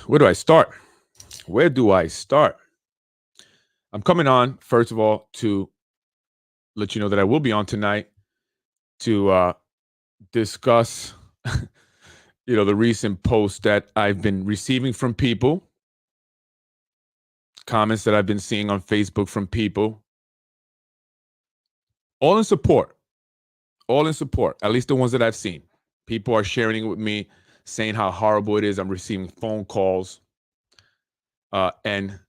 Where do I start? Where do I start? I'm coming on, first of all, to let you know that I will be on tonight to discuss, the recent posts that I've been receiving from people, comments that I've been seeing on Facebook from people, all in support, at least the ones that I've seen. People are sharing it with me, saying how horrible it is. I'm receiving phone calls, and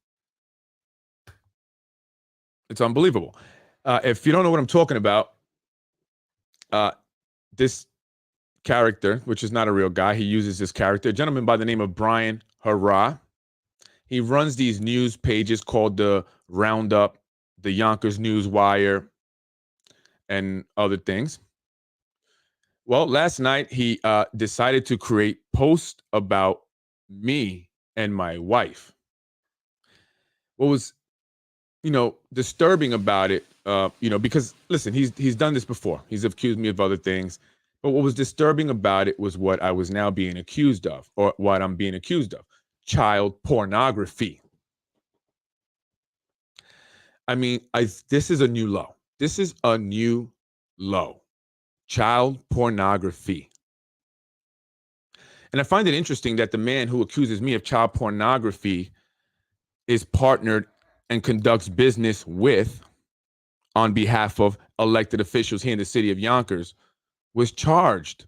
it's unbelievable. If you don't know what I'm talking about, this character, which is not a real guy, he uses this character, a gentleman by the name of Brian Harrod. He runs these news pages called the Roundup, the Yonkers Newswire, and other things. Well, last night he decided to create posts about me and my wife. What was, disturbing about it, because listen, he's done this before. He's accused me of other things, but what was disturbing about it was what I was now being accused of, or what I'm being accused of: child pornography. I mean, this is a new low. This is a new low. Child pornography. And I find it interesting that the man who accuses me of child pornography is partnered and conducts business with, on behalf of elected officials here in the city of Yonkers, was charged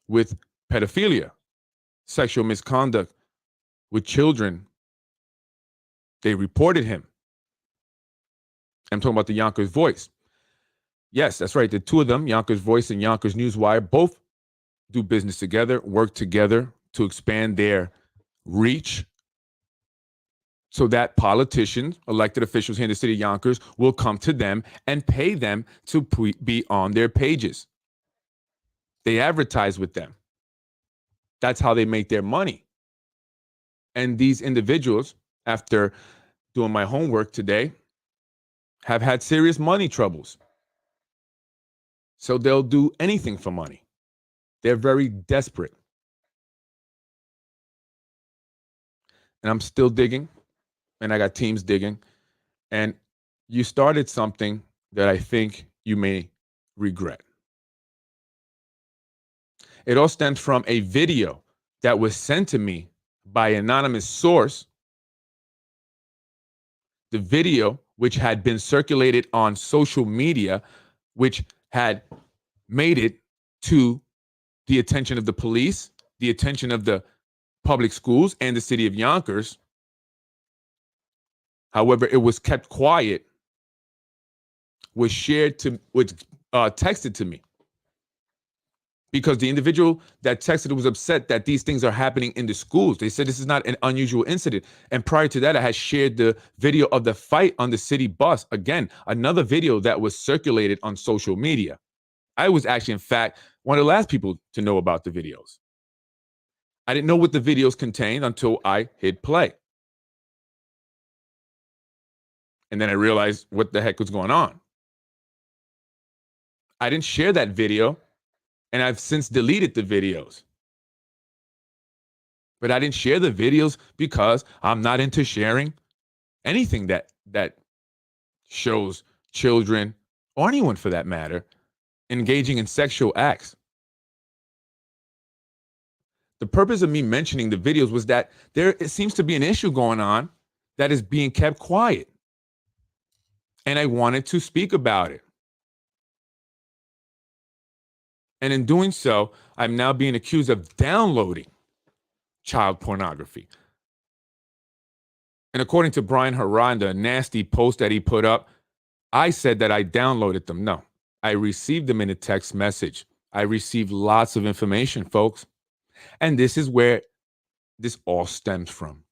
with pedophilia, sexual misconduct with children. They reported him. I'm talking about the Yonkers Voice. Yes, that's right. The two of them, Yonkers Voice and Yonkers Newswire, both do business together, work together to expand their reach so that politicians, elected officials here in the city of Yonkers, will come to them and pay them to be on their pages. They advertise with them. That's how they make their money. And these individuals, after doing my homework today, have had serious money troubles. So they'll do anything for money. They're very desperate. And I'm still digging, and I got teams digging. And you started something that I think you may regret. It all stems from a video that was sent to me by an anonymous source. The video, which had been circulated on social media, which had made it to the attention of the police, the attention of the public schools, and the city of Yonkers. However, it was kept quiet, was texted to me, because the individual that texted was upset that these things are happening in the schools. They said this is not an unusual incident. And prior to that, I had shared the video of the fight on the city bus. Again, another video that was circulated on social media. I was actually, in fact, one of the last people to know about the videos. I didn't know what the videos contained until I hit play. And then I realized what the heck was going on. I didn't share that video, and I've since deleted the videos. But I didn't share the videos because I'm not into sharing anything that shows children, or anyone for that matter, engaging in sexual acts. The purpose of me mentioning the videos was that it seems to be an issue going on that is being kept quiet. And I wanted to speak about it. And in doing so, I'm now being accused of downloading child pornography. And according to Brian Harrod, a nasty post that he put up, I said that I downloaded them. No, I received them in a text message. I received lots of information, folks. And this is where this all stems from.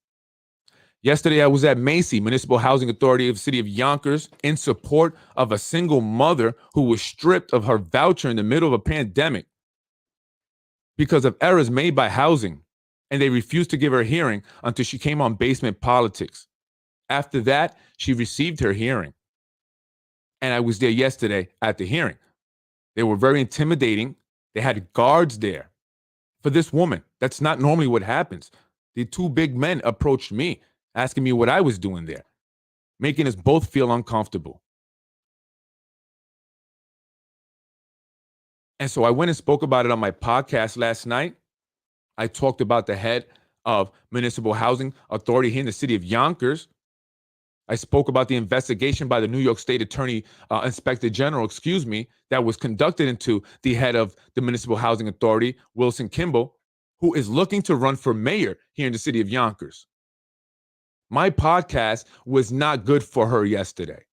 Yesterday, I was at Macy, Municipal Housing Authority of the City of Yonkers, in support of a single mother who was stripped of her voucher in the middle of a pandemic because of errors made by housing, and they refused to give her a hearing until she came on Basement Politics. After that, she received her hearing. And I was there yesterday at the hearing. They were very intimidating. They had guards there for this woman. That's not normally what happens. The two big men approached me, asking me what I was doing there, making us both feel uncomfortable. And so I went and spoke about it on my podcast last night. I talked about the head of Municipal Housing Authority here in the city of Yonkers. I spoke about the investigation by the New York State Inspector General, that was conducted into the head of the Municipal Housing Authority, Wilson Kimball, who is looking to run for mayor here in the city of Yonkers. My podcast was not good for her yesterday.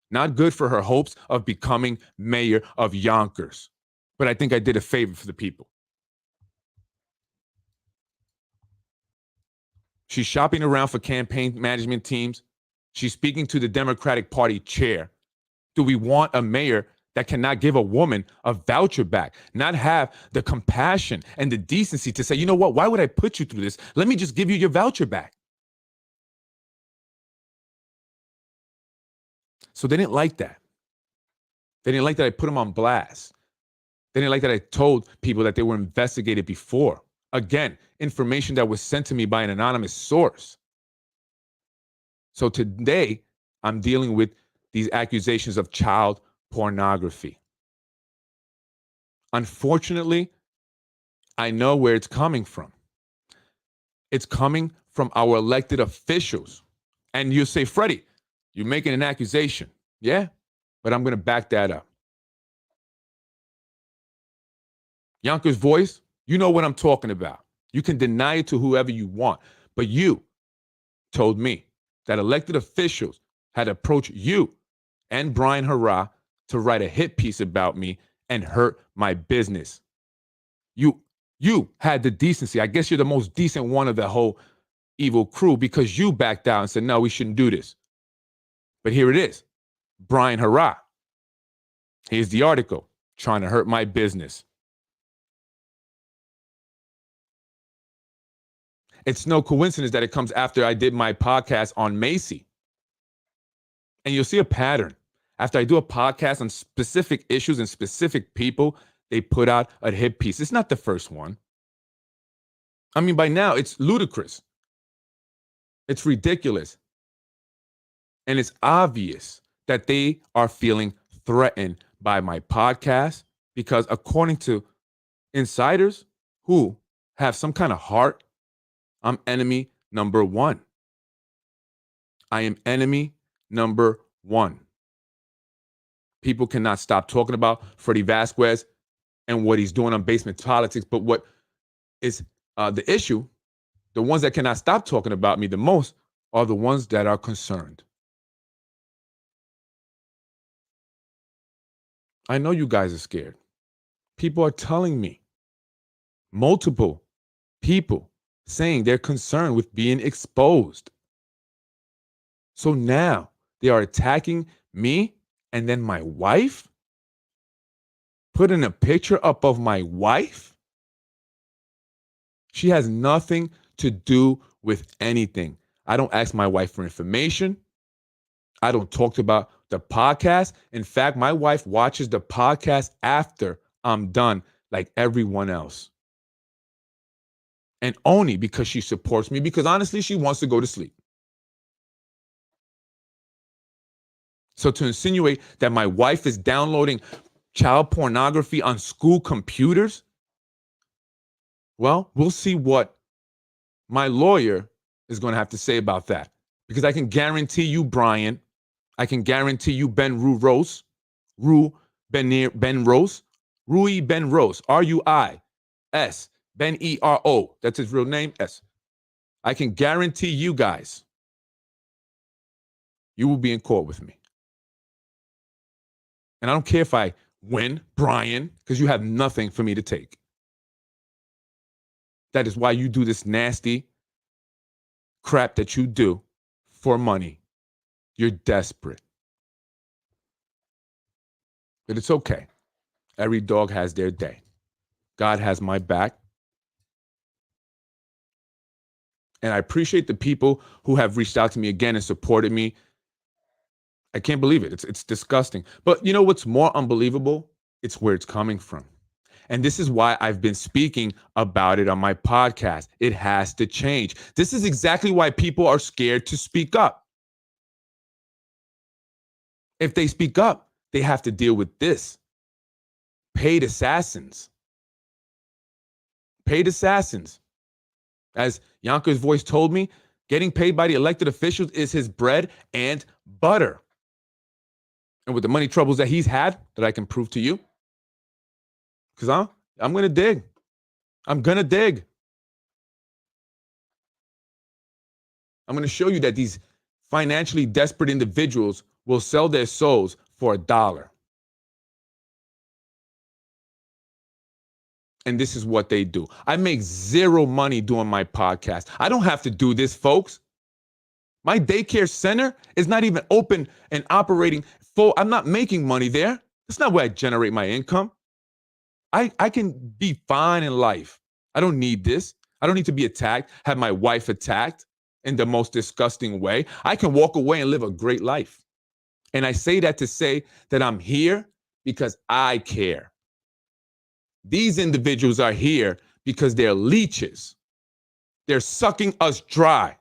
Not good for her hopes of becoming mayor of Yonkers. But I think I did a favor for the people. She's shopping around for campaign management teams. She's speaking to the Democratic Party chair. Do we want a mayor that cannot give a woman a voucher back, not have the compassion and the decency to say, you know what, why would I put you through this? Let me just give you your voucher back. So they didn't like that. They didn't like that I put them on blast. They didn't like that I told people that they were investigated before. Again, information that was sent to me by an anonymous source. So today, I'm dealing with these accusations of child pornography. Unfortunately, I know where it's coming from. It's coming from our elected officials. And you say, Freddie, you're making an accusation. Yeah, but I'm going to back that up. Yonkers Voice, you know what I'm talking about. You can deny it to whoever you want. But you told me that elected officials had approached you and Brian Harrod to write a hit piece about me and hurt my business. You had the decency. I guess you're the most decent one of the whole evil crew because you backed out and said, no, we shouldn't do this. But here it is. Brian Harrod. Here's the article trying to hurt my business. It's no coincidence that it comes after I did my podcast on Macy. And you'll see a pattern. After I do a podcast on specific issues and specific people, they put out a hit piece. It's not the first one. I mean, by now, it's ludicrous. It's ridiculous. And it's obvious that they are feeling threatened by my podcast because according to insiders who have some kind of heart, I'm enemy number one. I am enemy number one. People cannot stop talking about Freddie Vazquez and what he's doing on Basement Politics. But what is the issue, the ones that cannot stop talking about me the most are the ones that are concerned. I know you guys are scared. People are telling me, multiple people saying they're concerned with being exposed. So now they are attacking me and then my wife, putting a picture up of my wife. She has nothing to do with anything. I don't ask my wife for information. I don't talk about the podcast. In fact, my wife watches the podcast after I'm done, like everyone else. And only because she supports me, because honestly, she wants to go to sleep. So to insinuate that my wife is downloading child pornography on school computers, Well, we'll see what my lawyer is going to have to say about that. Because I can guarantee you, Brian, I can guarantee you, Ben Rose, Ben Rose, Rui Ben Rose, Ruis, Ben Ero. That's his real name. S. I can guarantee you guys, you will be in court with me. And I don't care if I win, Brian, because you have nothing for me to take. That is why you do this nasty crap that you do for money. You're desperate. But it's okay. Every dog has their day. God has my back. And I appreciate the people who have reached out to me again and supported me. I can't believe it. It's disgusting. But you know what's more unbelievable? It's where it's coming from. And this is why I've been speaking about it on my podcast. It has to change. This is exactly why people are scared to speak up. If they speak up, they have to deal with this. Paid assassins. Paid assassins. As Yonkers' voice told me, getting paid by the elected officials is his bread and butter. And with the money troubles that he's had, that I can prove to you, because I'm going to dig. I'm going to dig. I'm going to show you that these financially desperate individuals will sell their souls for $1. And this is what they do. I make zero money doing my podcast. I don't have to do this, folks. My daycare center is not even open and operating full. I'm not making money there. That's not where I generate my income. I can be fine in life. I don't need this. I don't need to be attacked, have my wife attacked in the most disgusting way. I can walk away and live a great life. And I say that to say that I'm here because I care. These individuals are here because they're leeches. They're sucking us dry.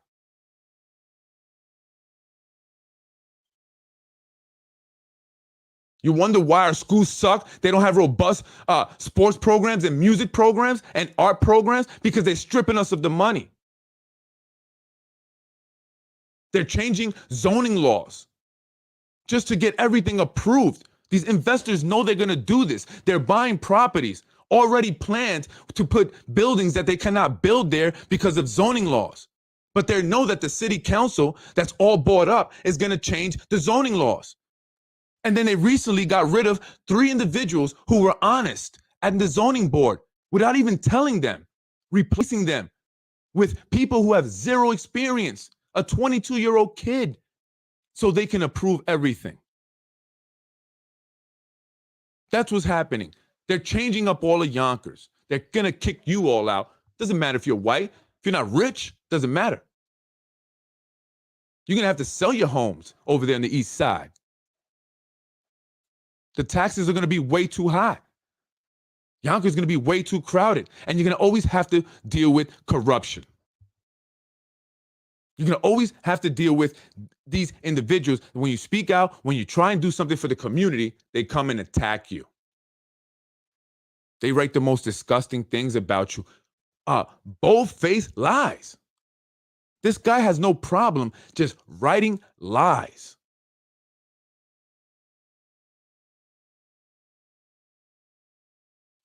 You wonder why our schools suck? They don't have robust sports programs and music programs and art programs because they're stripping us of the money. They're changing zoning laws just to get everything approved. These investors know they're going to do this. They're buying properties already planned to put buildings that they cannot build there because of zoning laws. But they know that the city council that's all bought up is going to change the zoning laws. And then they recently got rid of 3 individuals who were honest at the zoning board without even telling them, replacing them with people who have zero experience, a 22-year-old kid, so they can approve everything. That's what's happening. They're changing up all of Yonkers. They're going to kick you all out. Doesn't matter if you're white, if you're not rich, doesn't matter. You're going to have to sell your homes over there on the east side. The taxes are going to be way too high. Yonkers is going to be way too crowded. And you're going to always have to deal with corruption. You're going to always have to deal with these individuals. When you speak out, when you try and do something for the community, they come and attack you. They write the most disgusting things about you. Bold-faced lies. This guy has no problem just writing lies.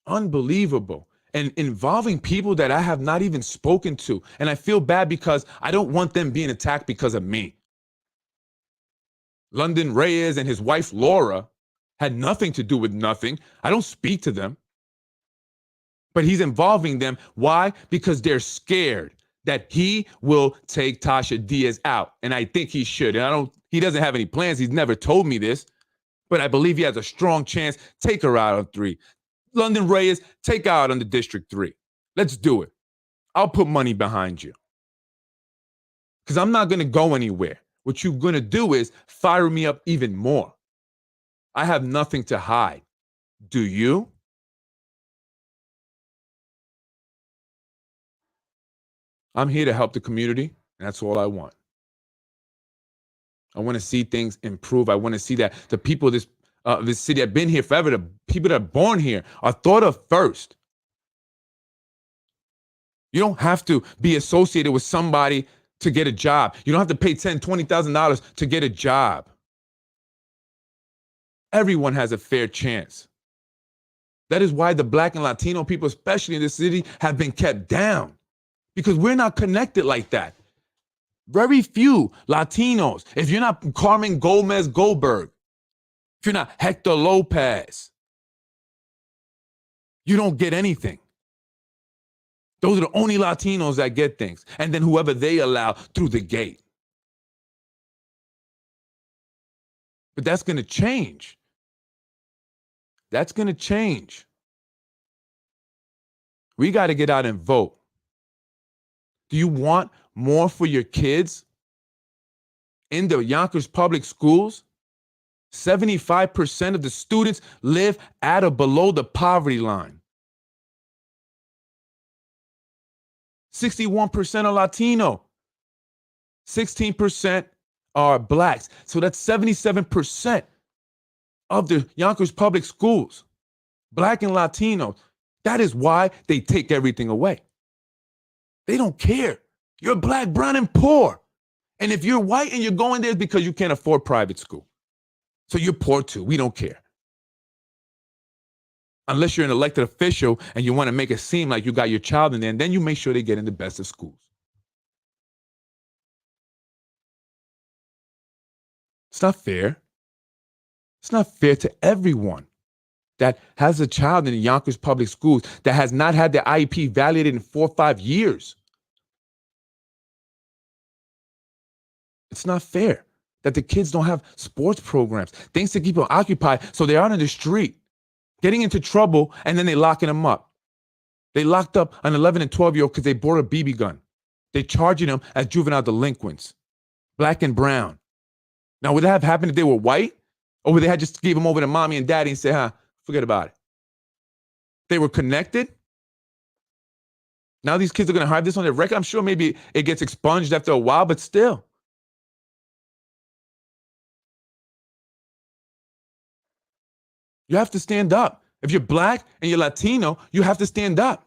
Unbelievable. And involving people that I have not even spoken to. And I feel bad because I don't want them being attacked because of me. London Reyes and his wife Laura had nothing to do with nothing. I don't speak to them. But he's involving them. Why? Because they're scared that he will take Tasha Diaz out. And I think he should. And he doesn't have any plans. He's never told me this. But I believe he has a strong chance. Take her out on 3. London Reyes, take out on the District 3. Let's do it. I'll put money behind you. Because I'm not going to go anywhere. What you're going to do is fire me up even more. I have nothing to hide. Do you? I'm here to help the community, and that's all I want. I want to see things improve. I want to see that the people of this city have been here forever. The people that are born here are thought of first. You don't have to be associated with somebody to get a job. You don't have to pay $10,000, $20,000 to get a job. Everyone has a fair chance. That is why the Black and Latino people, especially in this city, have been kept down, because we're not connected like that. Very few Latinos, if you're not Carmen Gomez Goldberg, if you're not Hector Lopez, you don't get anything. Those are the only Latinos that get things. And then whoever they allow through the gate. But that's going to change. That's going to change. We got to get out and vote. Do you want more for your kids in the Yonkers public schools? 75% of the students live at or below the poverty line. 61% are Latino. 16% are Blacks. So that's 77% of the Yonkers public schools, Black and Latino. That is why they take everything away. They don't care. You're Black, brown, and poor. And if you're white and you're going there, it's because you can't afford private school. So you're poor too. We don't care. Unless you're an elected official and you want to make it seem like you got your child in there, and then you make sure they get in the best of schools. It's not fair. It's not fair to everyone that has a child in the Yonkers public schools that has not had their IEP validated in 4 or 5 years. It's not fair that the kids don't have sports programs, things to keep them occupied, so they're out on the street getting into trouble, and then they locking them up. They locked up an 11 and 12-year-old because they bought a BB gun. They charging them as juvenile delinquents, Black and brown. Now, would that have happened if they were white? Or would they have just gave them over to mommy and daddy and say, forget about it? They were connected. Now these kids are going to have this on their record. I'm sure maybe it gets expunged after a while, but still. You have to stand up. If you're Black and you're Latino, you have to stand up.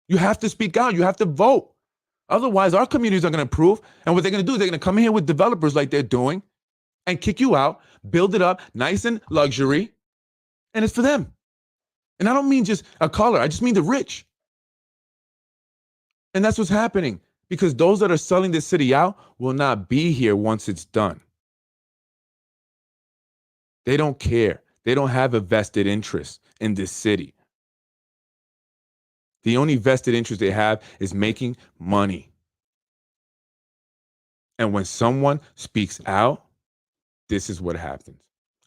You have to speak out. You have to vote. Otherwise, our communities are going to improve. And what they're going to do, they're going to come here with developers like they're doing and kick you out, build it up nice and luxury, and it's for them. And I don't mean just a color. I just mean the rich. And that's what's happening, because those that are selling this city out will not be here once it's done. They don't care. They don't have a vested interest in this city. The only vested interest they have is making money. And when someone speaks out, this is what happens.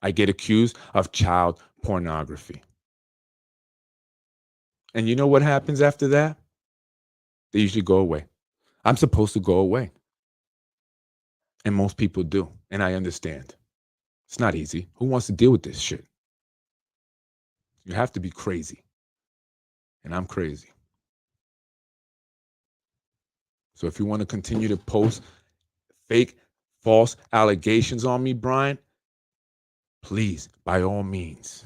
I get accused of child pornography. And you know what happens after that? They usually go away. I'm supposed to go away. And most people do. And I understand. It's not easy. Who wants to deal with this shit? You have to be crazy. And I'm crazy. So if you want to continue to post fake, false allegations on me, Brian, please, by all means,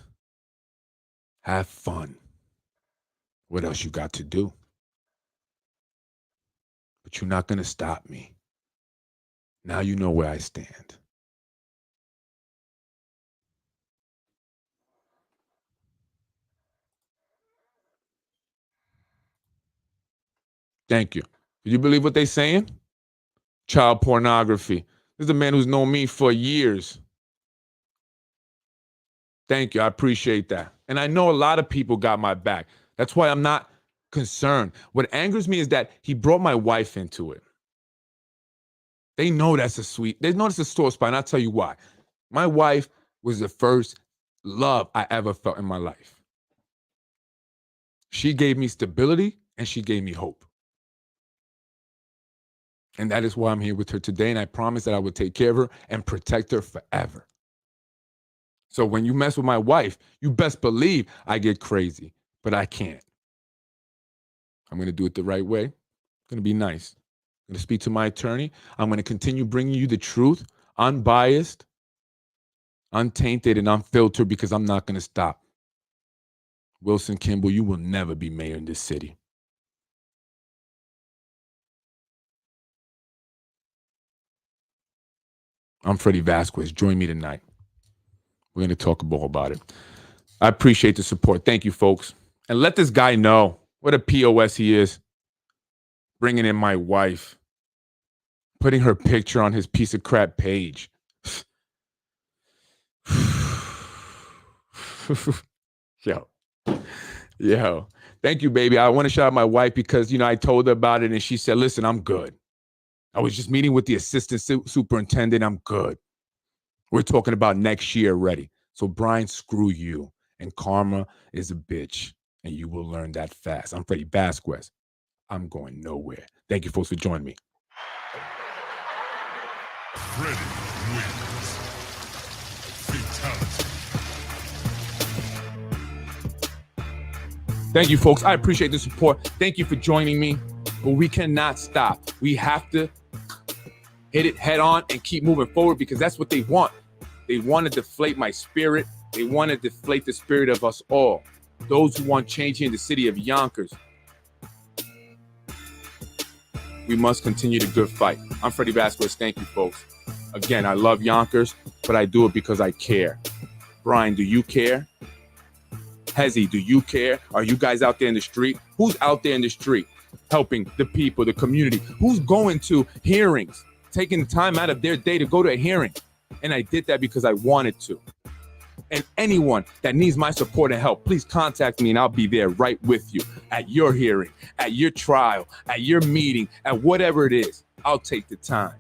have fun. What else you got to do? But you're not going to stop me. Now you know where I stand. Thank you. Do you believe what they're saying? Child pornography. This is a man who's known me for years. Thank you. I appreciate that. And I know a lot of people got my back. That's why I'm not concerned. What angers me is that he brought my wife into it. They know that's they know it's a sore spot, and I'll tell you why. My wife was the first love I ever felt in my life. She gave me stability, and she gave me hope. And that is why I'm here with her today, and I promise that I will take care of her and protect her forever. So when you mess with my wife, you best believe I get crazy, but I can't. I'm going to do it the right way. I'm going to be nice. I'm going to speak to my attorney. I'm going to continue bringing you the truth, unbiased, untainted, and unfiltered, because I'm not going to stop. Wilson Kimball, you will never be mayor in this city. I'm Freddie Vazquez. Join me tonight. We're going to talk more about it. I appreciate the support. Thank you, folks. And let this guy know what a POS he is. Bringing in my wife. Putting her picture on his piece of crap page. Yo. Thank you, baby. I want to shout out my wife because, I told her about it and she said, listen, I'm good. I was just meeting with the assistant superintendent. I'm good. We're talking about next year already. So, Brian, screw you. And karma is a bitch. And you will learn that fast. I'm Freddie Vazquez. I'm going nowhere. Thank you, folks, for joining me. Freddie wins. Fatality. Thank you, folks. I appreciate the support. Thank you for joining me. But we cannot stop. We have to hit it head on and keep moving forward because that's what they want. They want to deflate my spirit. They want to deflate the spirit of us all. Those who want change here in the city of Yonkers. We must continue the good fight. I'm Freddie Vazquez. Thank you, folks. Again, I love Yonkers, but I do it because I care. Brian, do you care? Hezzy, do you care? Are you guys out there in the street? Who's out there in the street helping the people, the community? Who's going to hearings, taking the time out of their day to go to a hearing? And I did that because I wanted to. And anyone that needs my support and help, please contact me and I'll be there right with you at your hearing, at your trial, at your meeting, at whatever it is. I'll take the time.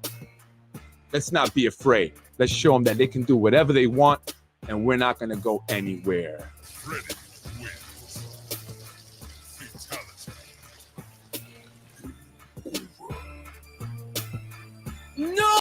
Let's not be afraid. Let's show them that they can do whatever they want and we're not going to go anywhere. Freddie wins. Fatality. No!